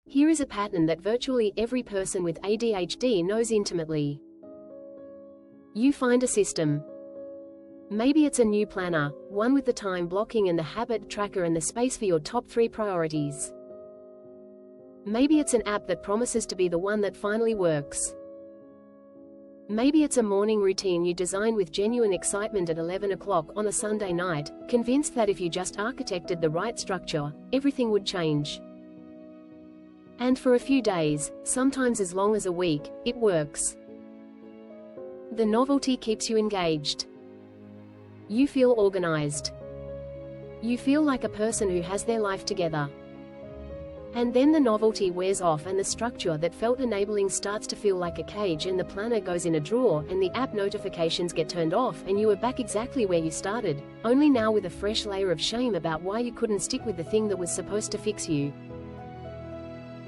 Here is a pattern that virtually every person with ADHD knows intimately. You find a system. Maybe it's a new planner, one with the time blocking and the habit tracker and the space for your top 3 priorities. Maybe it's an app that promises to be the one that finally works. Maybe it's a morning routine you design with genuine excitement at 11 o'clock on a Sunday night, convinced that if you just architected the right structure, everything would change. And for a few days, sometimes as long as a week, it works. The novelty keeps you engaged. You feel organized. You feel like a person who has their life together. And then the novelty wears off and the structure that felt enabling starts to feel like a cage, and the planner goes in a drawer and the app notifications get turned off and you are back exactly where you started, only now with a fresh layer of shame about why you couldn't stick with the thing that was supposed to fix you.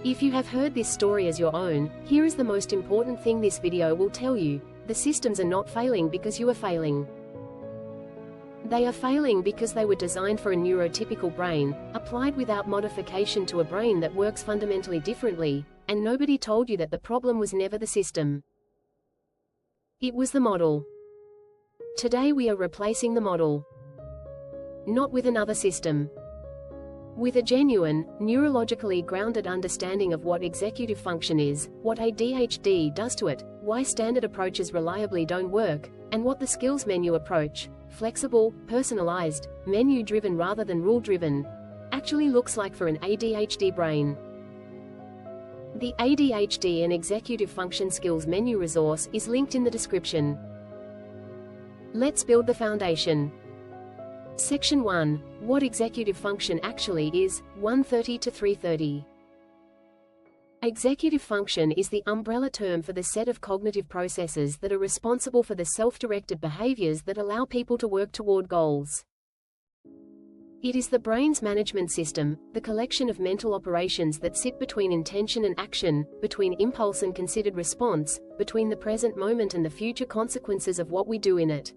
If you have heard this story as your own, here is the most important thing this video will tell you: the systems are not failing because you are failing. They are failing because they were designed for a neurotypical brain, applied without modification to a brain that works fundamentally differently, and nobody told you that the problem was never the system. It was the model. Today we are replacing the model. Not with another system. With a genuine, neurologically grounded understanding of what executive function is, what ADHD does to it, why standard approaches reliably don't work, and what the skills menu approach, flexible, personalized, menu-driven rather than rule-driven, actually looks like for an ADHD brain. The ADHD and Executive Function Skills menu resource is linked in the description. Let's build the foundation. Section 1. What executive function actually is, 130 to 330. Executive function is the umbrella term for the set of cognitive processes that are responsible for the self-directed behaviors that allow people to work toward goals. It is the brain's management system, the collection of mental operations that sit between intention and action, between impulse and considered response, between the present moment and the future consequences of what we do in it.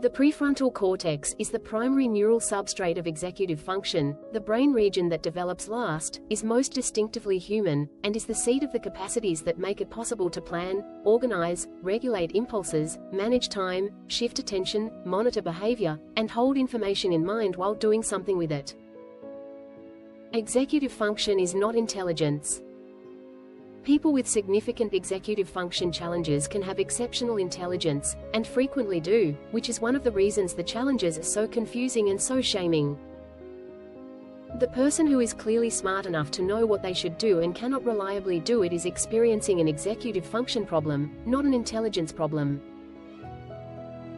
The prefrontal cortex is the primary neural substrate of executive function, the brain region that develops last, is most distinctively human, and is the seat of the capacities that make it possible to plan, organize, regulate impulses, manage time, shift attention, monitor behavior, and hold information in mind while doing something with it. Executive function is not intelligence. People with significant executive function challenges can have exceptional intelligence, and frequently do, which is one of the reasons the challenges are so confusing and so shaming. The person who is clearly smart enough to know what they should do and cannot reliably do it is experiencing an executive function problem, not an intelligence problem.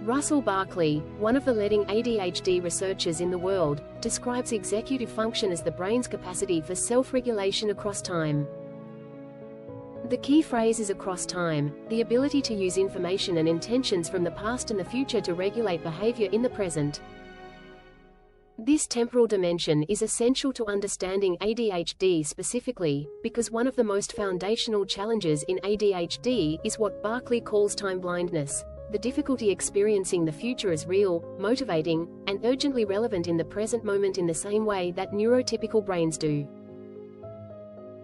Russell Barkley, one of the leading ADHD researchers in the world, describes executive function as the brain's capacity for self-regulation across time. The key phrase is across time, the ability to use information and intentions from the past and the future to regulate behavior in the present. This temporal dimension is essential to understanding ADHD specifically, because one of the most foundational challenges in ADHD is what Barkley calls time blindness, the difficulty experiencing the future as real, motivating, and urgently relevant in the present moment in the same way that neurotypical brains do.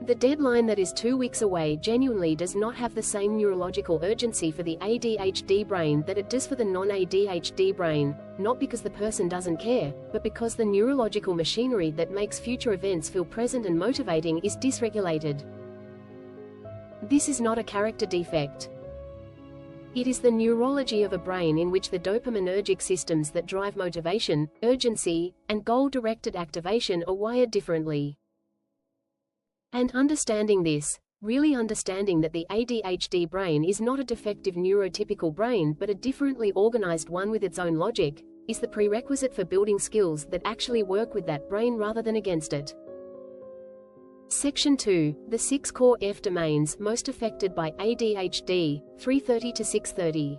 The deadline that is 2 weeks away genuinely does not have the same neurological urgency for the ADHD brain that it does for the non-ADHD brain, not because the person doesn't care, but because the neurological machinery that makes future events feel present and motivating is dysregulated. This is not a character defect. It is the neurology of a brain in which the dopaminergic systems that drive motivation, urgency, and goal-directed activation are wired differently. And understanding this, really understanding that the ADHD brain is not a defective neurotypical brain but a differently organized one with its own logic, is the prerequisite for building skills that actually work with that brain rather than against it. Section 2. The 6 core F domains most affected by ADHD, 330 to 630.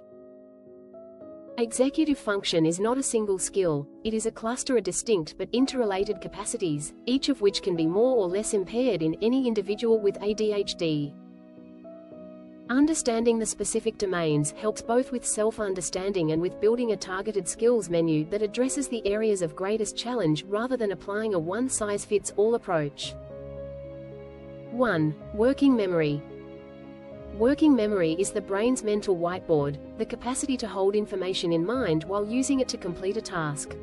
Executive function is not a single skill, it is a cluster of distinct but interrelated capacities, each of which can be more or less impaired in any individual with ADHD. Understanding the specific domains helps both with self-understanding and with building a targeted skills menu that addresses the areas of greatest challenge rather than applying a one-size-fits-all approach. 1. Working memory. Working memory is the brain's mental whiteboard, the capacity to hold information in mind while using it to complete a task.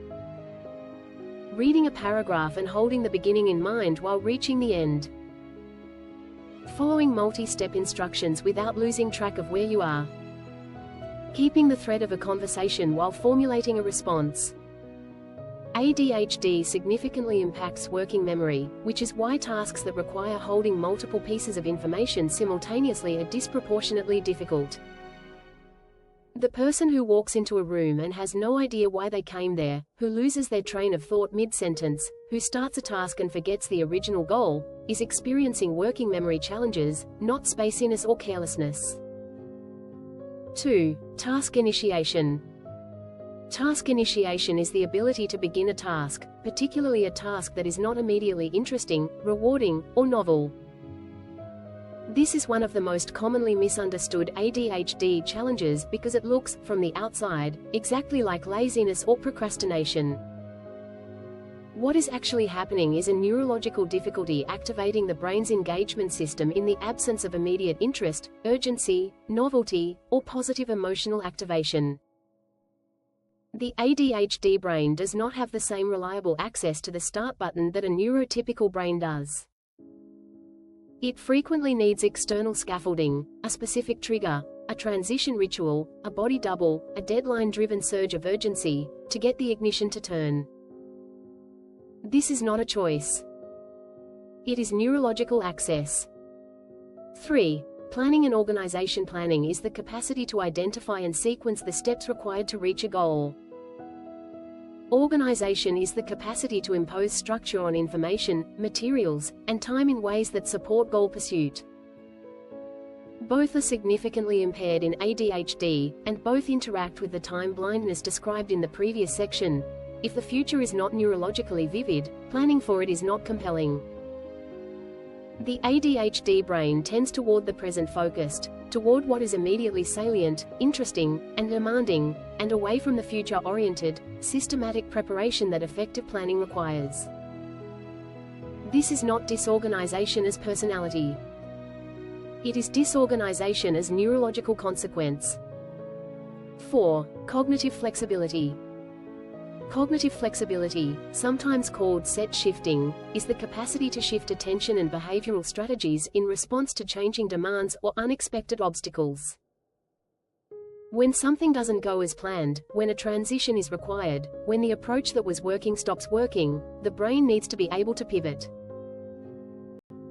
Reading a paragraph and holding the beginning in mind while reaching the end. Following multi-step instructions without losing track of where you are. Keeping the thread of a conversation while formulating a response. ADHD significantly impacts working memory, which is why tasks that require holding multiple pieces of information simultaneously are disproportionately difficult. The person who walks into a room and has no idea why they came there, who loses their train of thought mid-sentence, who starts a task and forgets the original goal, is experiencing working memory challenges, not spaciness or carelessness. 2. Task initiation. Task initiation is the ability to begin a task, particularly a task that is not immediately interesting, rewarding, or novel. This is one of the most commonly misunderstood ADHD challenges because it looks, from the outside, exactly like laziness or procrastination. What is actually happening is a neurological difficulty activating the brain's engagement system in the absence of immediate interest, urgency, novelty, or positive emotional activation. The ADHD brain does not have the same reliable access to the start button that a neurotypical brain does. It frequently needs external scaffolding, a specific trigger, a transition ritual, a body double, a deadline-driven surge of urgency, to get the ignition to turn. This is not a choice. It is neurological access. 3. Planning and organization. Planning is the capacity to identify and sequence the steps required to reach a goal. Organization is the capacity to impose structure on information, materials, and time in ways that support goal pursuit. Both are significantly impaired in ADHD, and both interact with the time blindness described in the previous section. If the future is not neurologically vivid, planning for it is not compelling. The ADHD brain tends toward the present-focused, toward what is immediately salient, interesting, and demanding, and away from the future-oriented, systematic preparation that effective planning requires. This is not disorganization as personality. It is disorganization as neurological consequence. 4. Cognitive flexibility. Cognitive flexibility, sometimes called set shifting, is the capacity to shift attention and behavioral strategies in response to changing demands or unexpected obstacles. When something doesn't go as planned, when a transition is required, when the approach that was working stops working, the brain needs to be able to pivot.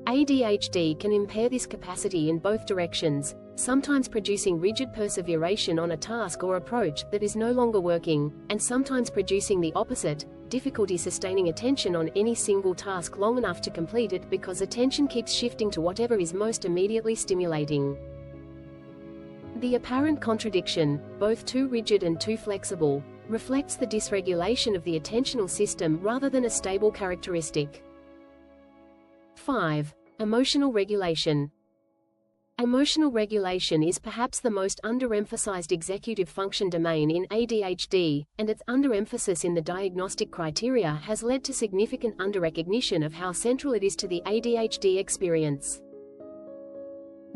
ADHD can impair this capacity in both directions, sometimes producing rigid perseveration on a task or approach that is no longer working, and sometimes producing the opposite, difficulty sustaining attention on any single task long enough to complete it because attention keeps shifting to whatever is most immediately stimulating. The apparent contradiction, both too rigid and too flexible, reflects the dysregulation of the attentional system rather than a stable characteristic. 5. Emotional regulation. Emotional regulation is perhaps the most underemphasized executive function domain in ADHD, and its underemphasis in the diagnostic criteria has led to significant underrecognition of how central it is to the ADHD experience.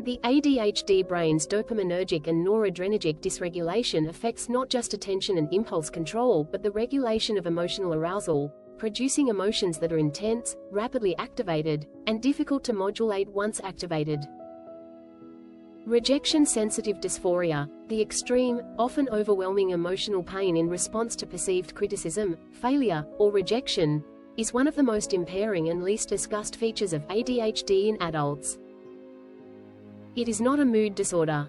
The ADHD brain's dopaminergic and noradrenergic dysregulation affects not just attention and impulse control but the regulation of emotional arousal, producing emotions that are intense, rapidly activated, and difficult to modulate once activated. Rejection-sensitive dysphoria, the extreme, often overwhelming emotional pain in response to perceived criticism, failure, or rejection, is one of the most impairing and least discussed features of ADHD in adults. It is not a mood disorder.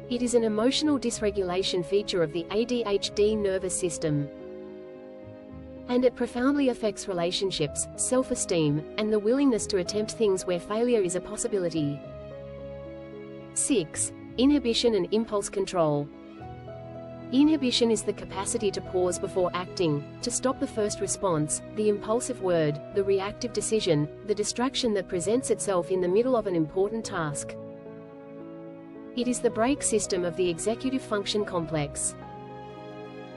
It is an emotional dysregulation feature of the ADHD nervous system. And it profoundly affects relationships, self-esteem, and the willingness to attempt things where failure is a possibility. 6. Inhibition and impulse control. Inhibition is the capacity to pause before acting, to stop the first response, the impulsive word, the reactive decision, the distraction that presents itself in the middle of an important task. It is the brake system of the executive function complex.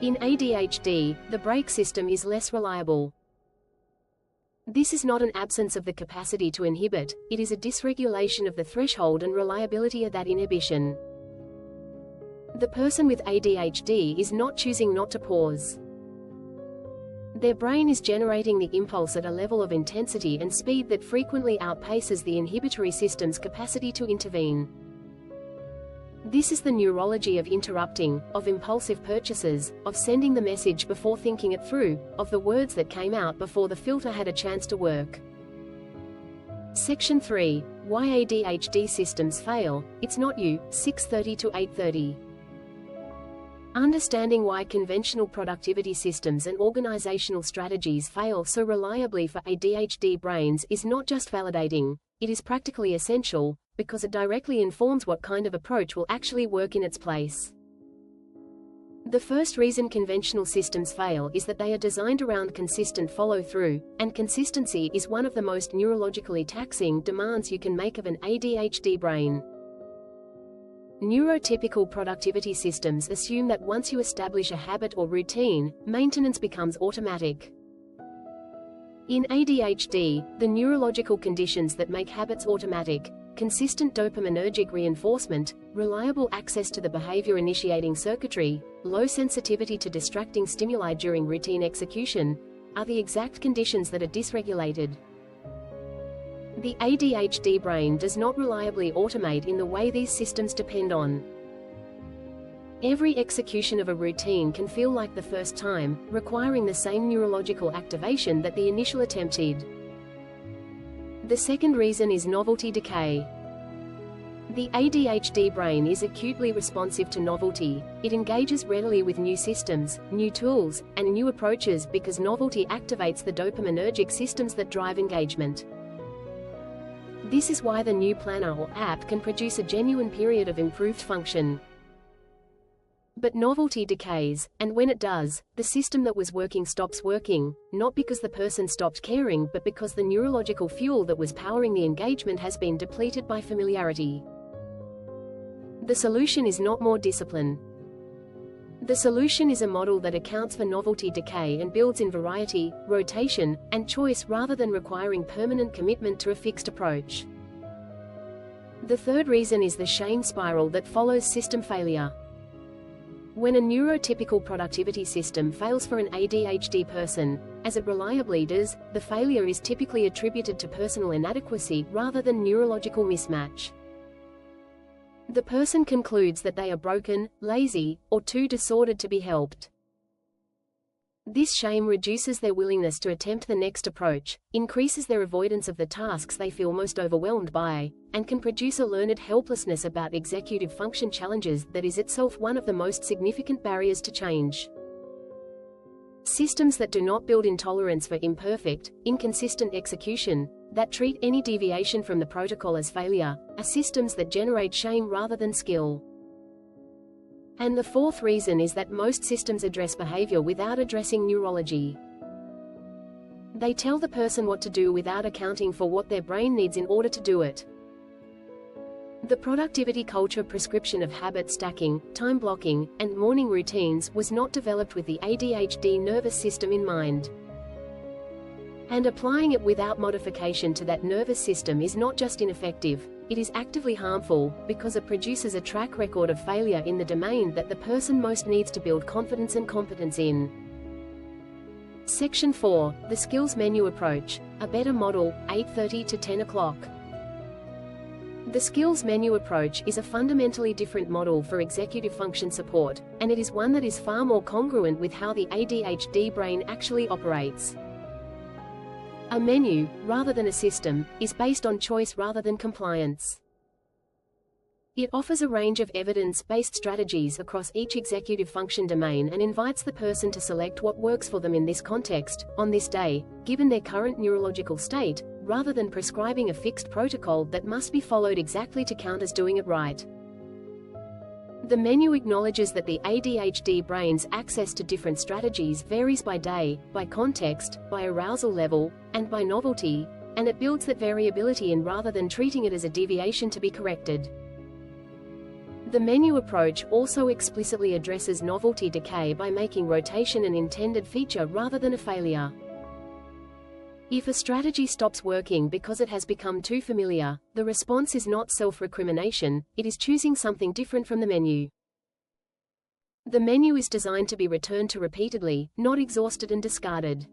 In ADHD, the brake system is less reliable. This is not an absence of the capacity to inhibit, it is a dysregulation of the threshold and reliability of that inhibition. The person with ADHD is not choosing not to pause. Their brain is generating the impulse at a level of intensity and speed that frequently outpaces the inhibitory system's capacity to intervene. This is the neurology of interrupting, of impulsive purchases, of sending the message before thinking it through, of the words that came out before the filter had a chance to work. Section 3. Why ADHD systems fail. It's not you. 6:30 to 8:30. Understanding why conventional productivity systems and organizational strategies fail so reliably for ADHD brains is not just validating, it is practically essential, because it directly informs what kind of approach will actually work in its place. The first reason conventional systems fail is that they are designed around consistent follow-through, and consistency is one of the most neurologically taxing demands you can make of an ADHD brain. Neurotypical productivity systems assume that once you establish a habit or routine, maintenance becomes automatic. In ADHD, the neurological conditions that make habits automatic, consistent dopaminergic reinforcement, reliable access to the behavior-initiating circuitry, low sensitivity to distracting stimuli during routine execution, are the exact conditions that are dysregulated. The ADHD brain does not reliably automate in the way these systems depend on. Every execution of a routine can feel like the first time, requiring the same neurological activation that the initial attempt did. The second reason is novelty decay. The ADHD brain is acutely responsive to novelty. It engages readily with new systems, new tools, and new approaches because novelty activates the dopaminergic systems that drive engagement. This is why the new planner or app can produce a genuine period of improved function. But novelty decays, and when it does, the system that was working stops working, not because the person stopped caring but because the neurological fuel that was powering the engagement has been depleted by familiarity. The solution is not more discipline. The solution is a model that accounts for novelty decay and builds in variety, rotation, and choice rather than requiring permanent commitment to a fixed approach. The third reason is the shame spiral that follows system failure. When a neurotypical productivity system fails for an ADHD person, as it reliably does, the failure is typically attributed to personal inadequacy rather than neurological mismatch. The person concludes that they are broken, lazy, or too disordered to be helped. This shame reduces their willingness to attempt the next approach, increases their avoidance of the tasks they feel most overwhelmed by, and can produce a learned helplessness about executive function challenges that is itself one of the most significant barriers to change. Systems that do not build intolerance for imperfect, inconsistent execution, that treat any deviation from the protocol as failure, are systems that generate shame rather than skill. And the fourth reason is that most systems address behavior without addressing neurology. They tell the person what to do without accounting for what their brain needs in order to do it. The productivity culture prescription of habit stacking, time blocking, and morning routines was not developed with the ADHD nervous system in mind. And applying it without modification to that nervous system is not just ineffective, it is actively harmful, because it produces a track record of failure in the domain that the person most needs to build confidence and competence in. Section 4, the Skills Menu Approach, a better model, 8:30 to 10 o'clock. The Skills Menu Approach is a fundamentally different model for executive function support, and it is one that is far more congruent with how the ADHD brain actually operates. A menu, rather than a system, is based on choice rather than compliance. It offers a range of evidence-based strategies across each executive function domain and invites the person to select what works for them in this context, on this day, given their current neurological state, rather than prescribing a fixed protocol that must be followed exactly to count as doing it right. The menu acknowledges that the ADHD brain's access to different strategies varies by day, by context, by arousal level, and by novelty, and it builds that variability in rather than treating it as a deviation to be corrected. The menu approach also explicitly addresses novelty decay by making rotation an intended feature rather than a failure. If a strategy stops working because it has become too familiar, the response is not self-recrimination, it is choosing something different from the menu. The menu is designed to be returned to repeatedly, not exhausted and discarded.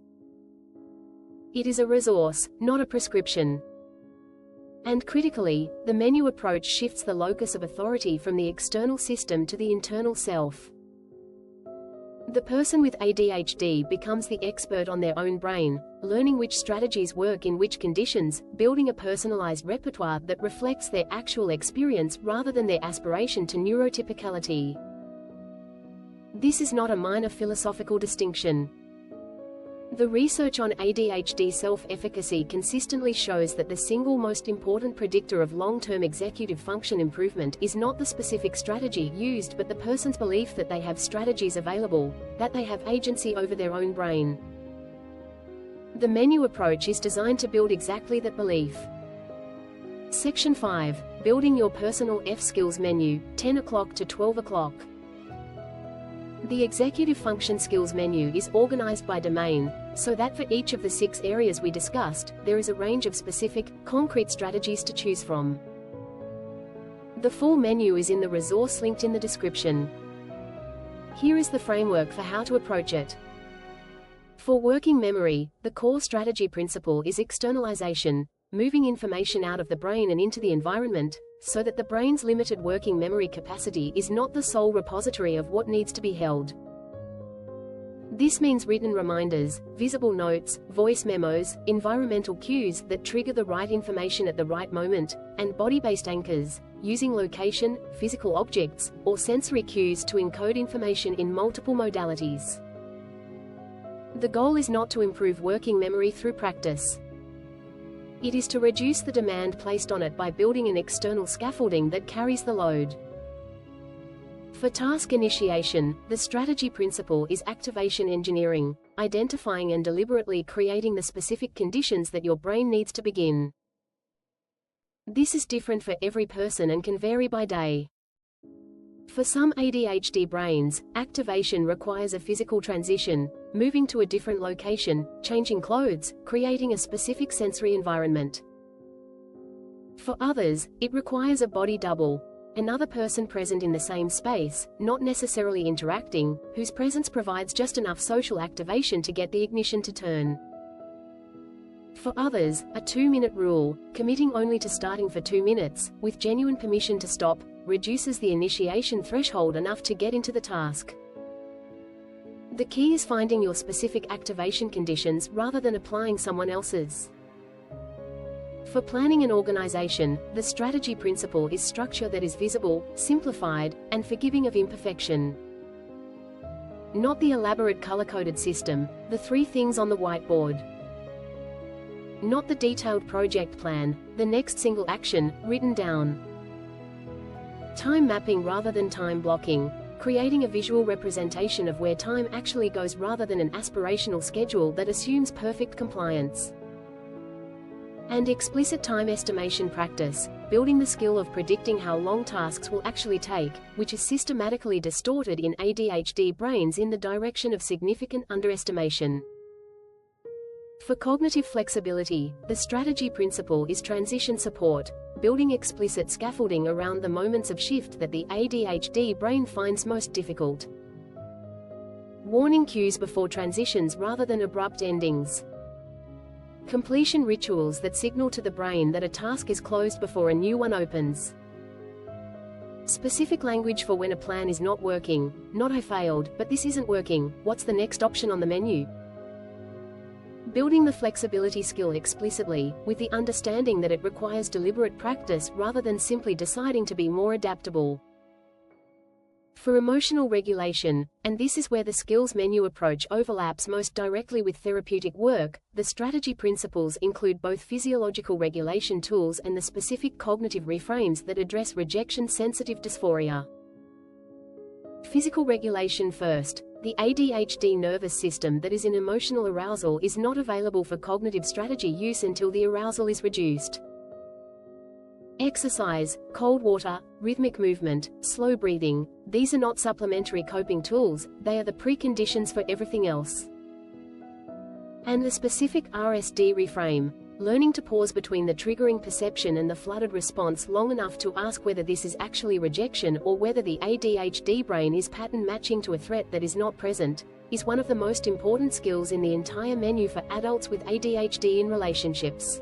It is a resource, not a prescription. And critically, the menu approach shifts the locus of authority from the external system to the internal self. The person with ADHD becomes the expert on their own brain, learning which strategies work in which conditions, building a personalized repertoire that reflects their actual experience rather than their aspiration to neurotypicality. This is not a minor philosophical distinction. The research on ADHD self-efficacy consistently shows that the single most important predictor of long-term executive function improvement is not the specific strategy used but the person's belief that they have strategies available, that they have agency over their own brain. The menu approach is designed to build exactly that belief. Section 5. Building your personal F-skills menu, 10 o'clock to 12 o'clock. The executive function skills menu is organized by domain, so that for each of the 6 areas we discussed, there is a range of specific, concrete strategies to choose from. The full menu is in the resource linked in the description. Here is the framework for how to approach it. For working memory, the core strategy principle is externalization, moving information out of the brain and into the environment, so that the brain's limited working memory capacity is not the sole repository of what needs to be held. This means written reminders, visible notes, voice memos, environmental cues that trigger the right information at the right moment, and body-based anchors, using location, physical objects, or sensory cues to encode information in multiple modalities. The goal is not to improve working memory through practice. It is to reduce the demand placed on it by building an external scaffolding that carries the load. For task initiation, the strategy principle is activation engineering, identifying and deliberately creating the specific conditions that your brain needs to begin. This is different for every person and can vary by day. For some ADHD brains, activation requires a physical transition, moving to a different location, changing clothes, creating a specific sensory environment. For others, it requires a body double, another person present in the same space, not necessarily interacting, whose presence provides just enough social activation to get the ignition to turn. For others, a 2-minute rule, committing only to starting for 2 minutes, with genuine permission to stop, reduces the initiation threshold enough to get into the task. The key is finding your specific activation conditions rather than applying someone else's. For planning and organization, the strategy principle is structure that is visible, simplified, and forgiving of imperfection. Not the elaborate color-coded system, the 3 things on the whiteboard. Not the detailed project plan, the next single action, written down. Time mapping rather than time blocking, creating a visual representation of where time actually goes rather than an aspirational schedule that assumes perfect compliance. And explicit time estimation practice, building the skill of predicting how long tasks will actually take, which is systematically distorted in ADHD brains in the direction of significant underestimation. For cognitive flexibility, the strategy principle is transition support, building explicit scaffolding around the moments of shift that the ADHD brain finds most difficult. Warning cues before transitions rather than abrupt endings. Completion rituals that signal to the brain that a task is closed before a new one opens. Specific language for when a plan is not working, not "I failed, but this isn't working, what's the next option on the menu?" Building the flexibility skill explicitly, with the understanding that it requires deliberate practice rather than simply deciding to be more adaptable. For emotional regulation, and this is where the skills menu approach overlaps most directly with therapeutic work, the strategy principles include both physiological regulation tools and the specific cognitive reframes that address rejection-sensitive dysphoria. Physical regulation first. The ADHD nervous system that is in emotional arousal is not available for cognitive strategy use until the arousal is reduced. Exercise, cold water, rhythmic movement, slow breathing, these are not supplementary coping tools, they are the preconditions for everything else. And the specific RSD reframe, learning to pause between the triggering perception and the flooded response long enough to ask whether this is actually rejection or whether the ADHD brain is pattern matching to a threat that is not present, is one of the most important skills in the entire menu for adults with ADHD in relationships.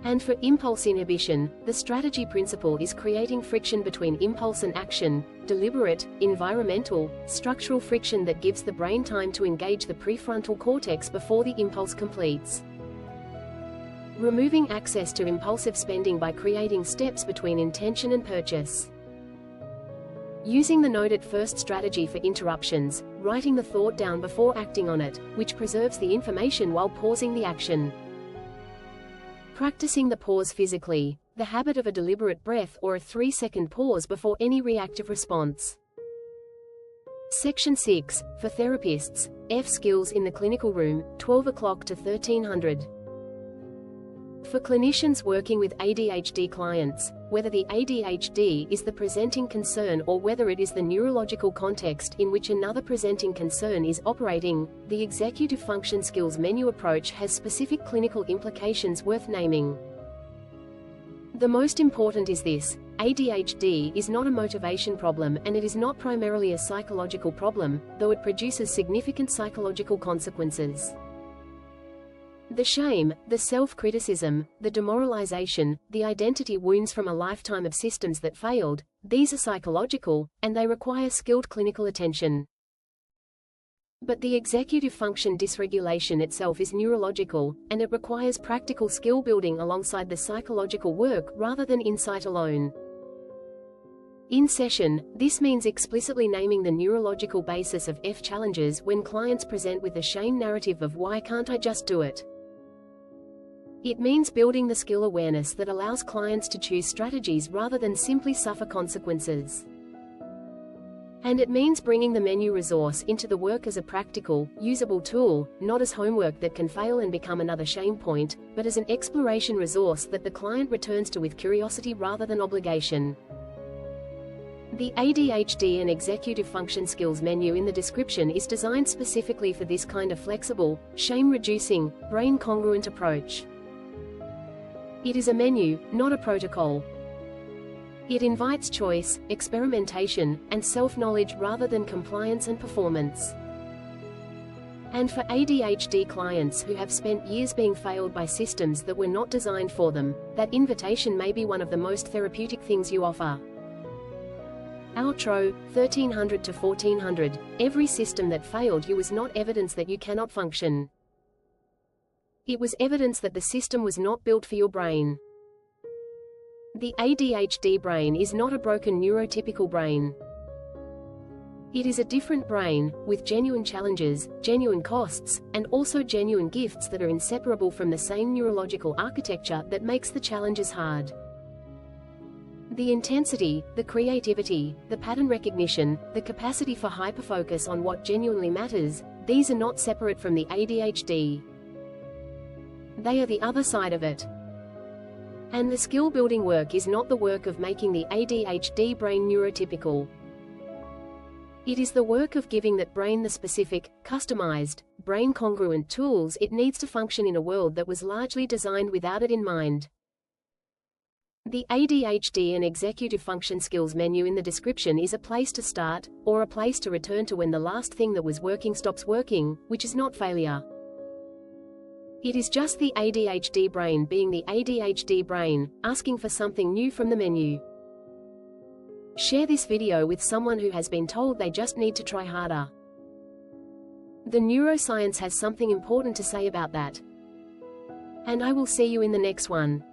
And for impulse inhibition, the strategy principle is creating friction between impulse and action, deliberate, environmental, structural friction that gives the brain time to engage the prefrontal cortex before the impulse completes. Removing access to impulsive spending by creating steps between intention and purchase. Using the note-it-first strategy for interruptions, writing the thought down before acting on it, which preserves the information while pausing the action. Practicing the pause physically, the habit of a deliberate breath or a 3-second pause before any reactive response. Section 6, for therapists, F skills in the clinical room, 12 o'clock to 1300. For clinicians working with ADHD clients, whether the ADHD is the presenting concern or whether it is the neurological context in which another presenting concern is operating, the executive function skills menu approach has specific clinical implications worth naming. The most important is this: ADHD is not a motivation problem and it is not primarily a psychological problem, though it produces significant psychological consequences. The shame, the self-criticism, the demoralization, the identity wounds from a lifetime of systems that failed, these are psychological, and they require skilled clinical attention. But the executive function dysregulation itself is neurological, and it requires practical skill building alongside the psychological work rather than insight alone. In session, this means explicitly naming the neurological basis of F challenges when clients present with a shame narrative of "why can't I just do it?" It means building the skill awareness that allows clients to choose strategies rather than simply suffer consequences. And it means bringing the menu resource into the work as a practical, usable tool, not as homework that can fail and become another shame point, but as an exploration resource that the client returns to with curiosity rather than obligation. The ADHD and executive function skills menu in the description is designed specifically for this kind of flexible, shame-reducing, brain-congruent approach. It is a menu, not a protocol. It invites choice, experimentation, and self-knowledge rather than compliance and performance. And for ADHD clients who have spent years being failed by systems that were not designed for them, that invitation may be one of the most therapeutic things you offer. Outro, 1300 to 1400. Every system that failed you was not evidence that you cannot function. It was evidence that the system was not built for your brain. The ADHD brain is not a broken neurotypical brain. It is a different brain, with genuine challenges, genuine costs, and also genuine gifts that are inseparable from the same neurological architecture that makes the challenges hard. The intensity, the creativity, the pattern recognition, the capacity for hyperfocus on what genuinely matters, these are not separate from the ADHD. They are the other side of it. And the skill-building work is not the work of making the ADHD brain neurotypical. It is the work of giving that brain the specific, customized, brain-congruent tools it needs to function in a world that was largely designed without it in mind. The ADHD and executive function skills menu in the description is a place to start, or a place to return to when the last thing that was working stops working, which is not failure. It is just the ADHD brain being the ADHD brain, asking for something new from the menu. Share this video with someone who has been told they just need to try harder. The neuroscience has something important to say about that. And I will see you in the next one.